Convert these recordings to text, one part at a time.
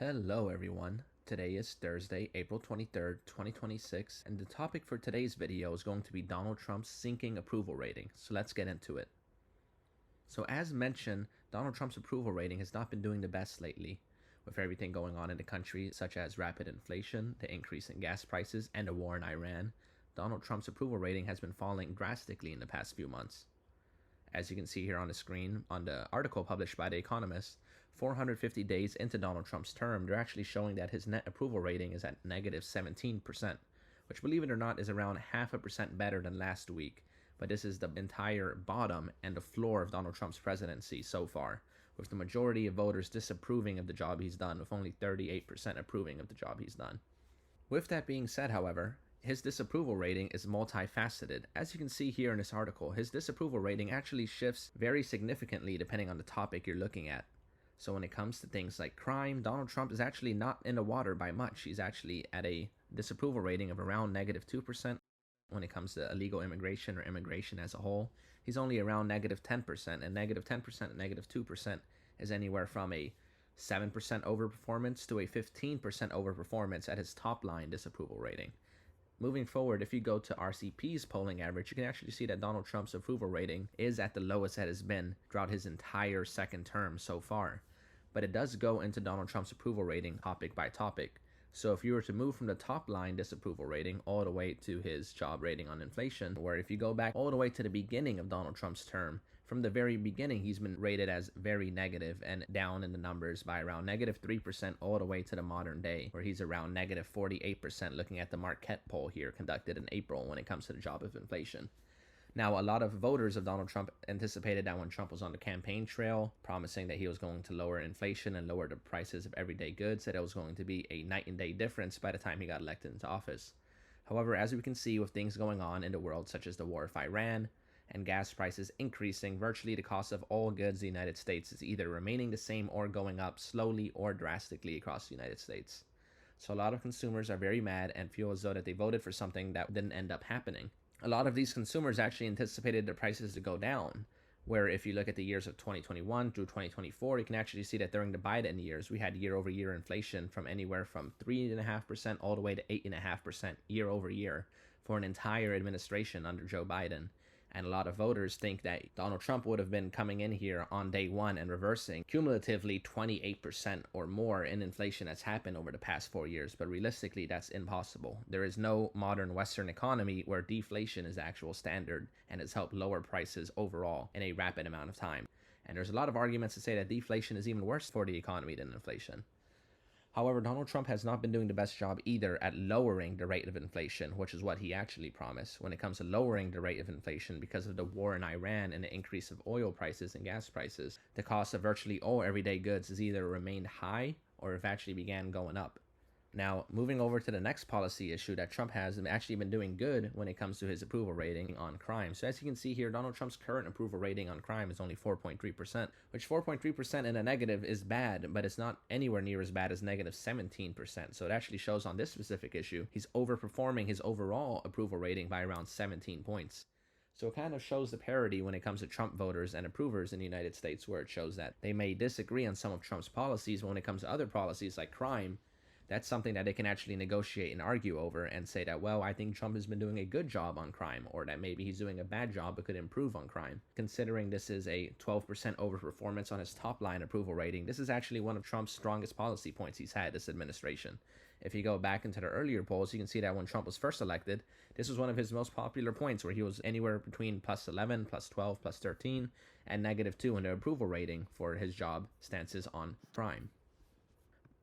Hello everyone. Today is Thursday, April 23rd, 2026, and the topic for today's video is going to be Donald Trump's sinking approval rating. So let's get into it. So as mentioned, Donald Trump's approval rating has not been doing the best lately, with everything going on in the country such as rapid inflation, the increase in gas prices, and the war in Iran. Donald Trump's approval rating has been falling drastically in the past few months. As you can see here on the screen, on the article published by The Economist, 450 days into Donald Trump's term, they're actually showing that his net approval rating is at negative 17%, which, believe it or not, is around 0.5% better than last week. But this is the entire bottom and the floor of Donald Trump's presidency so far, with the majority of voters disapproving of the job he's done, with only 38% approving of the job he's done. With that being said, however, his disapproval rating is multifaceted. As you can see here in this article, his disapproval rating actually shifts very significantly depending on the topic you're looking at. So when it comes to things like crime, Donald Trump is actually not in the water by much. He's actually at a disapproval rating of around negative 2%. When it comes to illegal immigration or immigration as a whole, he's only around negative 10%, and negative 10% and negative 2% is anywhere from a 7% overperformance to a 15% overperformance at his top line disapproval rating. Moving forward, if you go to RCP's polling average, you can actually see that Donald Trump's approval rating is at the lowest it has been throughout his entire second term so far. But it does go into Donald Trump's approval rating topic by topic. So if you were to move from the top line disapproval rating all the way to his job rating on inflation, where if you go back all the way to the beginning of Donald Trump's term, from the very beginning, he's been rated as very negative and down in the numbers by around negative 3% all the way to the modern day, where he's around negative 48% looking at the Marquette poll here conducted in April when it comes to the job of inflation. Now, a lot of voters of Donald Trump anticipated that when Trump was on the campaign trail, promising that he was going to lower inflation and lower the prices of everyday goods, that it was going to be a night and day difference by the time he got elected into office. However, as we can see with things going on in the world, such as the war with Iran, and gas prices increasing, virtually the cost of all goods in the United States is either remaining the same or going up slowly or drastically across the United States. So a lot of consumers are very mad and feel as though that they voted for something that didn't end up happening. A lot of these consumers actually anticipated the prices to go down, where if you look at the years of 2021 through 2024, you can actually see that during the Biden years, we had year-over-year inflation from anywhere from 3.5% all the way to 8.5% year-over-year for an entire administration under Joe Biden. And a lot of voters think that Donald Trump would have been coming in here on day one and reversing cumulatively 28% or more in inflation that's happened over the past 4 years. But realistically, that's impossible. There is no modern Western economy where deflation is the actual standard and has helped lower prices overall in a rapid amount of time. And there's a lot of arguments to say that deflation is even worse for the economy than inflation. However, Donald Trump has not been doing the best job either at lowering the rate of inflation, which is what he actually promised. When it comes to lowering the rate of inflation because of the war in Iran and the increase of oil prices and gas prices, the cost of virtually all everyday goods has either remained high or have actually began going up. Now, moving over to the next policy issue that Trump has actually been doing good when it comes to his approval rating on crime. So as you can see here, Donald Trump's current approval rating on crime is only 4.3%, which 4.3% in a negative is bad, but it's not anywhere near as bad as negative 17%. So it actually shows on this specific issue, he's overperforming his overall approval rating by around 17 points. So it kind of shows the parity when it comes to Trump voters and approvers in the United States, where it shows that they may disagree on some of Trump's policies, but when it comes to other policies like crime, that's something that they can actually negotiate and argue over and say that, well, I think Trump has been doing a good job on crime, or that maybe he's doing a bad job but could improve on crime. Considering this is a 12% overperformance on his top line approval rating, this is actually one of Trump's strongest policy points he's had this administration. If you go back into the earlier polls, you can see that when Trump was first elected, this was one of his most popular points, where he was anywhere between plus 11, plus 12, plus 13, and negative 2 in the approval rating for his job stances on crime.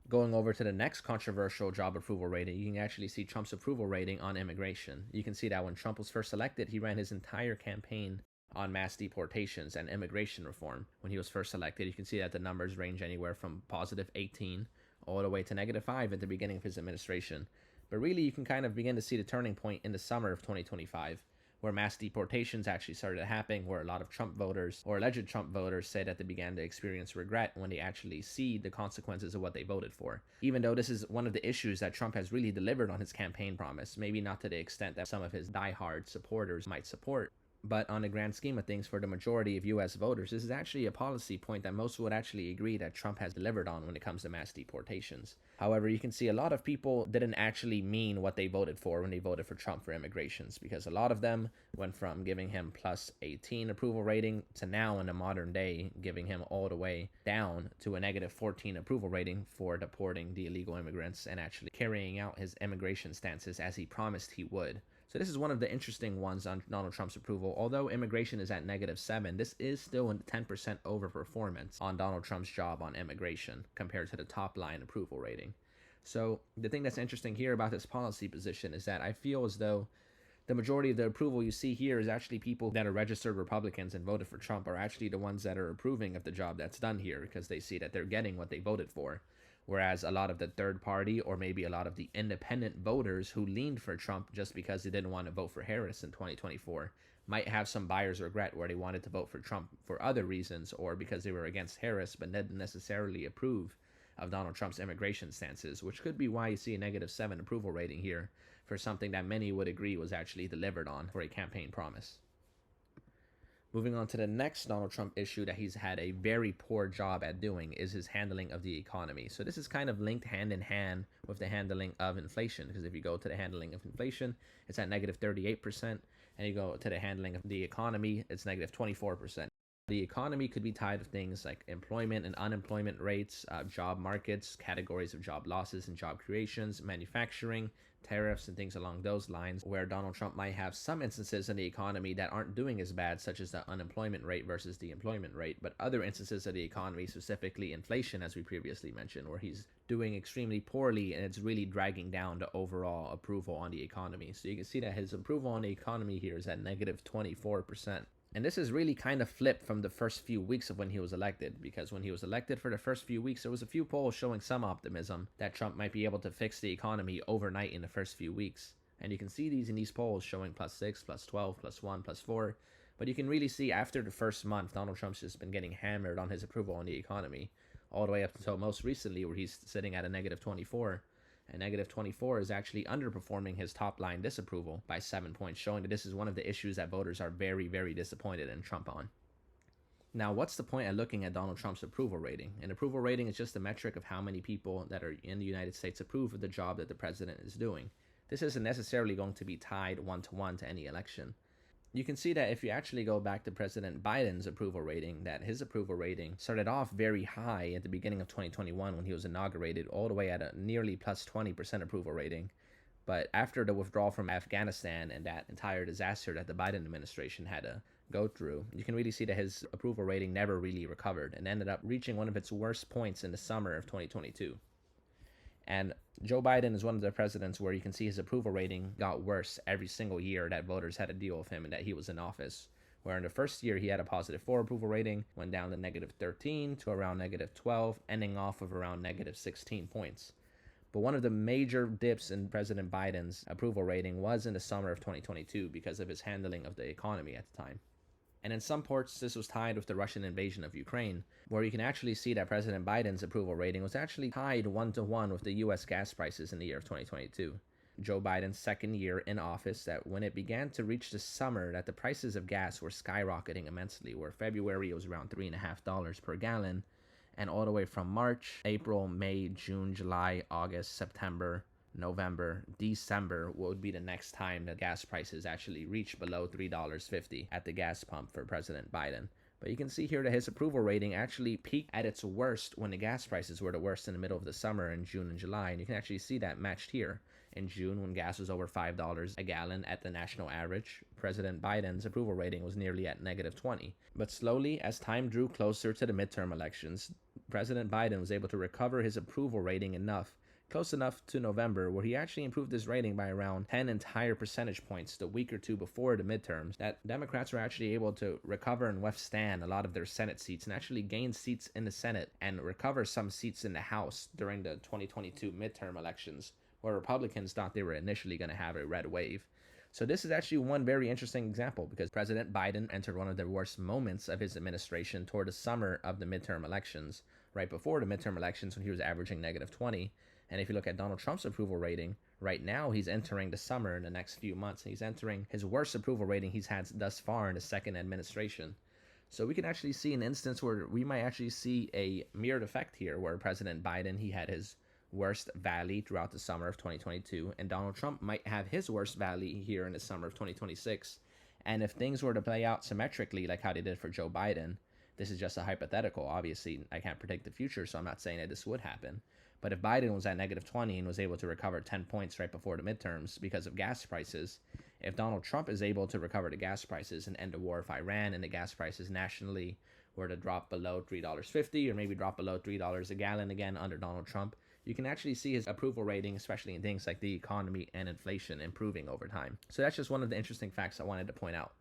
Going over to the next controversial job approval rating, you can actually see Trump's approval rating on immigration. You can see that when Trump was first elected, he ran his entire campaign on mass deportations and immigration reform. When he was first elected, you can see that the numbers range anywhere from positive 18 all the way to negative 5 at the beginning of his administration. But really, you can kind of begin to see the turning point in the summer of 2025, where mass deportations actually started happening, where a lot of Trump voters or alleged Trump voters say that they began to experience regret when they actually see the consequences of what they voted for. Even though this is one of the issues that Trump has really delivered on his campaign promise, maybe not to the extent that some of his diehard supporters might support, But on the grand scheme of things, for the majority of US voters, this is actually a policy point that most would actually agree that Trump has delivered on when it comes to mass deportations. However, you can see a lot of people didn't actually mean what they voted for when they voted for Trump for immigrations, because a lot of them went from giving him plus 18 approval rating to now in the modern day giving him all the way down to a negative 14 approval rating for deporting the illegal immigrants and actually carrying out his immigration stances as he promised he would. So this is one of the interesting ones on Donald Trump's approval. Although immigration is at -7, this is still a 10% overperformance on Donald Trump's job on immigration compared to the top line approval rating. So the thing that's interesting here about this policy position is that I feel as though the majority of the approval you see here is actually people that are registered Republicans and voted for Trump are actually the ones that are approving of the job that's done here because they see that they're getting what they voted for. Whereas a lot of the third party or maybe a lot of the independent voters who leaned for Trump just because they didn't want to vote for Harris in 2024 might have some buyer's regret where they wanted to vote for Trump for other reasons or because they were against Harris but didn't necessarily approve of Donald Trump's immigration stances, which could be why you see a -7 approval rating here for something that many would agree was actually delivered on for a campaign promise. Moving on to the next Donald Trump issue that he's had a very poor job at doing is his handling of the economy. So this is kind of linked hand in hand with the handling of inflation, because if you go to the handling of inflation, it's at -38%, and you go to the handling of the economy, it's -24%. The economy could be tied to things like employment and unemployment rates, job markets, categories of job losses and job creations, manufacturing, tariffs, and things along those lines, where Donald Trump might have some instances in the economy that aren't doing as bad, such as the unemployment rate versus the employment rate, but other instances of the economy, specifically inflation, as we previously mentioned, where he's doing extremely poorly and it's really dragging down the overall approval on the economy. So you can see that his approval on the economy here is at -24%. And this is really kind of flipped from the first few weeks of when he was elected, because when he was elected for the first few weeks, there was a few polls showing some optimism that Trump might be able to fix the economy overnight in the first few weeks. And you can see these in these polls showing +6, +12, +1, +4. But you can really see after the first month, Donald Trump's just been getting hammered on his approval on the economy, all the way up until most recently where he's sitting at a -24. And -24 is actually underperforming his top line disapproval by 7 points, showing that this is one of the issues that voters are very, very disappointed in Trump on. Now, what's the point of looking at Donald Trump's approval rating? An approval rating is just a metric of how many people that are in the United States approve of the job that the president is doing. This isn't necessarily going to be tied one-to-one to any election. You can see that if you actually go back to President Biden's approval rating, that his approval rating started off very high at the beginning of 2021 when he was inaugurated, all the way at a nearly +20% approval rating. But after the withdrawal from Afghanistan and that entire disaster that the Biden administration had to go through, you can really see that his approval rating never really recovered and ended up reaching one of its worst points in the summer of 2022. And Joe Biden is one of the presidents where you can see his approval rating got worse every single year that voters had to deal with him and that he was in office. Where in the first year he had a +4 approval rating, went down to -13 to around -12, ending off of around -16 points. But one of the major dips in President Biden's approval rating was in the summer of 2022 because of his handling of the economy at the time. And in some parts, this was tied with the Russian invasion of Ukraine, where you can actually see that President Biden's approval rating was actually tied 1-to-1 with the US gas prices in the year of 2022. Joe Biden's second year in office, that when it began to reach the summer, that the prices of gas were skyrocketing immensely, where February it was around $3.50 per gallon, and all the way from March, April, May, June, July, August, September, November, December would be the next time that gas prices actually reach below $3.50 at the gas pump for President Biden. But you can see here that his approval rating actually peaked at its worst when the gas prices were the worst in the middle of the summer in June and July. And you can actually see that matched here. In June, when gas was over $5 a gallon at the national average, President Biden's approval rating was nearly at -20. But slowly, as time drew closer to the midterm elections, President Biden was able to recover his approval rating close enough to November, where he actually improved his rating by around 10 entire percentage points the week or two before the midterms, that Democrats were actually able to recover and withstand a lot of their Senate seats and actually gain seats in the Senate and recover some seats in the House during the 2022 midterm elections, where Republicans thought they were initially going to have a red wave. So this is actually one very interesting example, because President Biden entered one of the worst moments of his administration toward the summer of the midterm elections, right before the midterm elections when he was averaging -20. And if you look at Donald Trump's approval rating, right now he's entering the summer in the next few months. He's entering his worst approval rating he's had thus far in the second administration. So we can actually see an instance where we might actually see a mirrored effect here, where President Biden, he had his worst valley throughout the summer of 2022, and Donald Trump might have his worst valley here in the summer of 2026. And if things were to play out symmetrically like how they did for Joe Biden, this is just a hypothetical. Obviously, I can't predict the future, so I'm not saying that this would happen. But if Biden was at -20 and was able to recover 10 points right before the midterms because of gas prices, if Donald Trump is able to recover the gas prices and end the war with Iran, and the gas prices nationally were to drop below $3.50 or maybe drop below $3 a gallon again under Donald Trump, you can actually see his approval rating, especially in things like the economy and inflation, improving over time. So that's just one of the interesting facts I wanted to point out.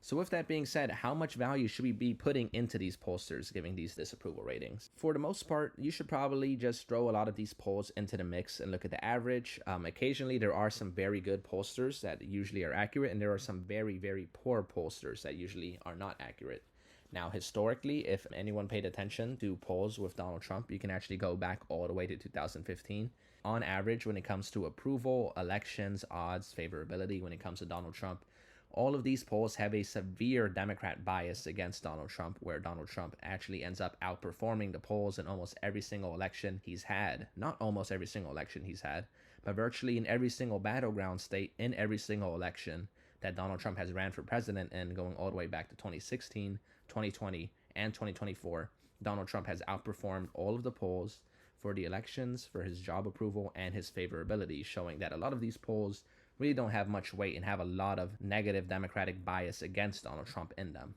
So with that being said, how much value should we be putting into these pollsters giving these disapproval ratings? For the most part, you should probably just throw a lot of these polls into the mix and look at the average. Occasionally, there are some very good pollsters that usually are accurate, and there are some very, very poor pollsters that usually are not accurate. Now, historically, if anyone paid attention to polls with Donald Trump, you can actually go back all the way to 2015. On average, when it comes to approval, elections, odds, favorability, when it comes to Donald Trump, all of these polls have a severe Democrat bias against Donald Trump, where Donald Trump actually ends up outperforming the polls in almost every single election he's had. Not almost every single election he's had, but virtually in every single battleground state in every single election that Donald Trump has ran for president, and going all the way back to 2016, 2020, and 2024, Donald Trump has outperformed all of the polls for the elections, for his job approval, and his favorability, showing that a lot of these polls really don't have much weight and have a lot of negative Democratic bias against Donald Trump in them.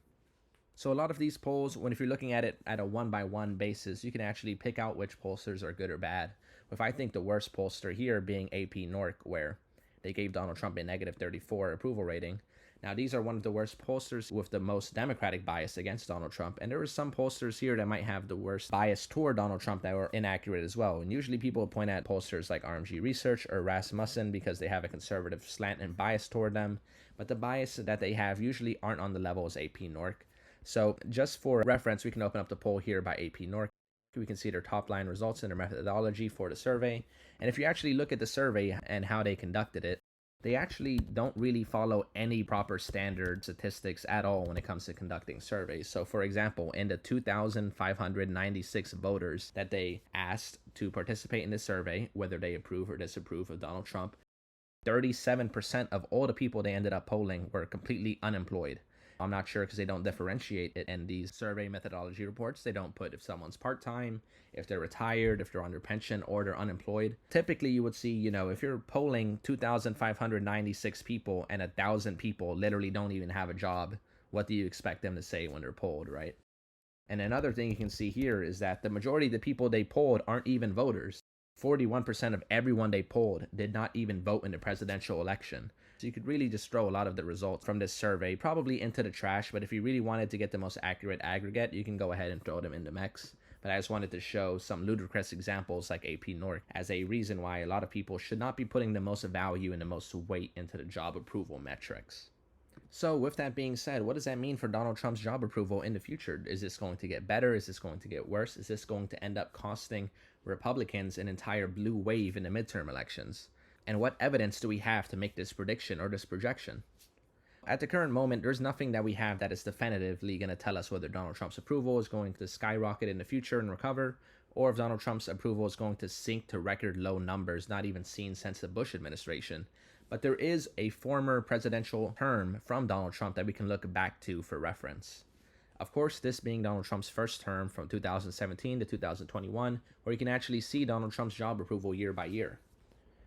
So a lot of these polls, if you're looking at it at a one-by-one basis, you can actually pick out which pollsters are good or bad. With I think the worst pollster here being AP Nork, where they gave Donald Trump a -34 approval rating. Now, these are one of the worst pollsters with the most Democratic bias against Donald Trump. And there are some pollsters here that might have the worst bias toward Donald Trump that were inaccurate as well. And usually people point at pollsters like RMG Research or Rasmussen because they have a conservative slant and bias toward them. But the bias that they have usually aren't on the level as AP Nork. So just for reference, we can open up the poll here by AP Nork. We can see their top line results and their methodology for the survey. And if you actually look at the survey and how they conducted it, they actually don't really follow any proper standard statistics at all when it comes to conducting surveys. So for example, in the 2,596 voters that they asked to participate in this survey, whether they approve or disapprove of Donald Trump, 37% of all the people they ended up polling were completely unemployed. I'm not sure because they don't differentiate it in these survey methodology reports. They don't put if someone's part-time, if they're retired, if they're under pension, or they're unemployed. Typically, you would see, if you're polling 2,596 people and 1,000 people literally don't even have a job, what do you expect them to say when they're polled, right? And another thing you can see here is that the majority of the people they polled aren't even voters. 41% of everyone they polled did not even vote in the presidential election. So you could really just throw a lot of the results from this survey probably into the trash, but if you really wanted to get the most accurate aggregate, you can go ahead and throw them in the mix. But I just wanted to show some ludicrous examples like AP Nork as a reason why a lot of people should not be putting the most value and the most weight into the job approval metrics. So with that being said, what does that mean for Donald Trump's job approval in the future? Is this going to get better? Is this going to get worse? Is this going to end up costing Republicans an entire blue wave in the midterm elections? And what evidence do we have to make this prediction or this projection? At the current moment, there's nothing that we have that is definitively going to tell us whether Donald Trump's approval is going to skyrocket in the future and recover, or if Donald Trump's approval is going to sink to record low numbers not even seen since the Bush administration. But there is a former presidential term from Donald Trump that we can look back to for reference. Of course, this being Donald Trump's first term from 2017 to 2021, where you can actually see Donald Trump's job approval year by year.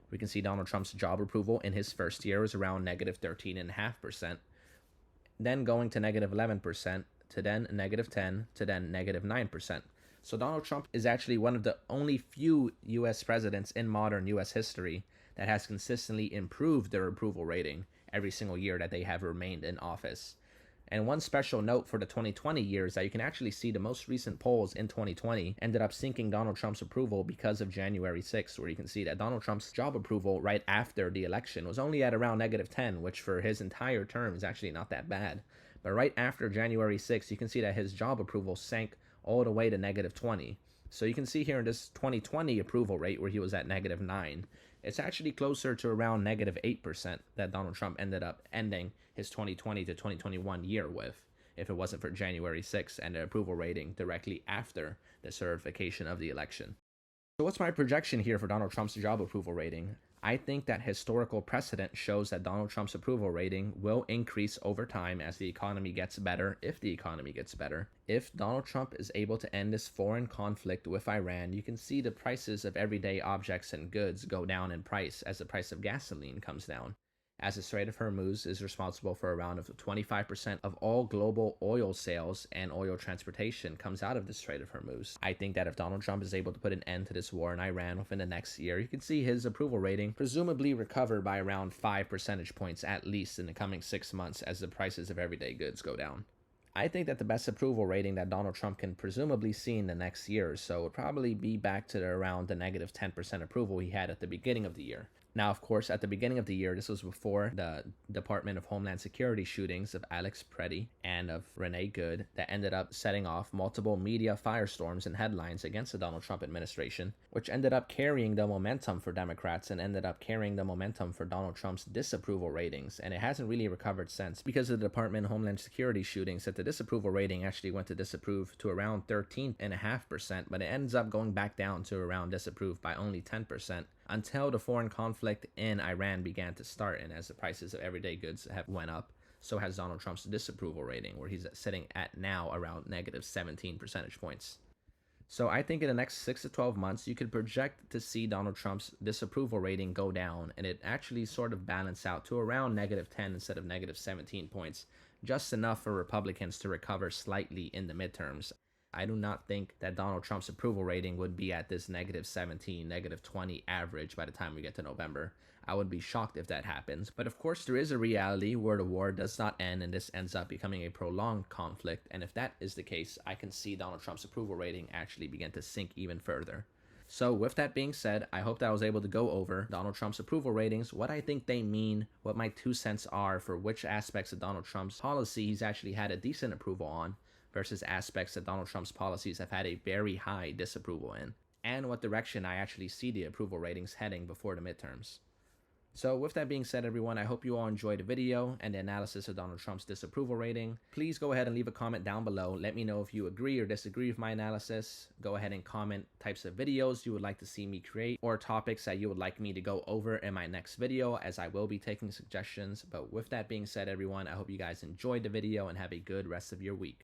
We can see Donald Trump's job approval in his first year was around -13.5%, then going to -11%, to then -10%, to then -9%. So Donald Trump is actually one of the only few U.S. presidents in modern U.S. history that has consistently improved their approval rating every single year that they have remained in office. And one special note for the 2020 year is that you can actually see the most recent polls in 2020 ended up sinking Donald Trump's approval because of January 6th, where you can see that Donald Trump's job approval right after the election was only at around -10, which for his entire term is actually not that bad. But right after January 6th, you can see that his job approval sank all the way to -20. So you can see here in this 2020 approval rate where he was at -9, it's actually closer to around -8% that Donald Trump ended up ending his 2020 to 2021 year with, if it wasn't for January 6th and the approval rating directly after the certification of the election. So what's my projection here for Donald Trump's job approval rating? I think that historical precedent shows that Donald Trump's approval rating will increase over time as the economy gets better, if the economy gets better. If Donald Trump is able to end this foreign conflict with Iran, you can see the prices of everyday objects and goods go down in price as the price of gasoline comes down, as the Strait of Hormuz is responsible for around 25% of all global oil sales, and oil transportation comes out of the Strait of Hormuz. I think that if Donald Trump is able to put an end to this war in Iran within the next year, you can see his approval rating presumably recover by around 5 percentage points at least in the coming 6 months as the prices of everyday goods go down. I think that the best approval rating that Donald Trump can presumably see in the next year or so would probably be back to around the -10% approval he had at the beginning of the year. Now, of course, at the beginning of the year, this was before the Department of Homeland Security shootings of Alex Preddy and of Renee Good that ended up setting off multiple media firestorms and headlines against the Donald Trump administration, which ended up carrying the momentum for Democrats and ended up carrying the momentum for Donald Trump's disapproval ratings. And it hasn't really recovered since because of the Department of Homeland Security shootings that the disapproval rating actually went to disapprove to around 13.5%, but it ends up going back down to around disapprove by only 10%. Until the foreign conflict in Iran began to start, and as the prices of everyday goods have went up, so has Donald Trump's disapproval rating, where he's sitting at now around -17 percentage points. So I think in the next 6 to 12 months, you could project to see Donald Trump's disapproval rating go down, and it actually sort of balance out to around -10 instead of -17 points, just enough for Republicans to recover slightly in the midterms. I do not think that Donald Trump's approval rating would be at this -17, -20 average by the time we get to November. I would be shocked if that happens. But of course, there is a reality where the war does not end and this ends up becoming a prolonged conflict. And if that is the case, I can see Donald Trump's approval rating actually begin to sink even further. So with that being said, I hope that I was able to go over Donald Trump's approval ratings, what I think they mean, what my 2 cents are for which aspects of Donald Trump's policy he's actually had a decent approval on, versus aspects that Donald Trump's policies have had a very high disapproval in, and what direction I actually see the approval ratings heading before the midterms. So with that being said, everyone, I hope you all enjoyed the video and the analysis of Donald Trump's disapproval rating. Please go ahead and leave a comment down below. Let me know if you agree or disagree with my analysis. Go ahead and comment types of videos you would like to see me create or topics that you would like me to go over in my next video, as I will be taking suggestions. But with that being said, everyone, I hope you guys enjoyed the video and have a good rest of your week.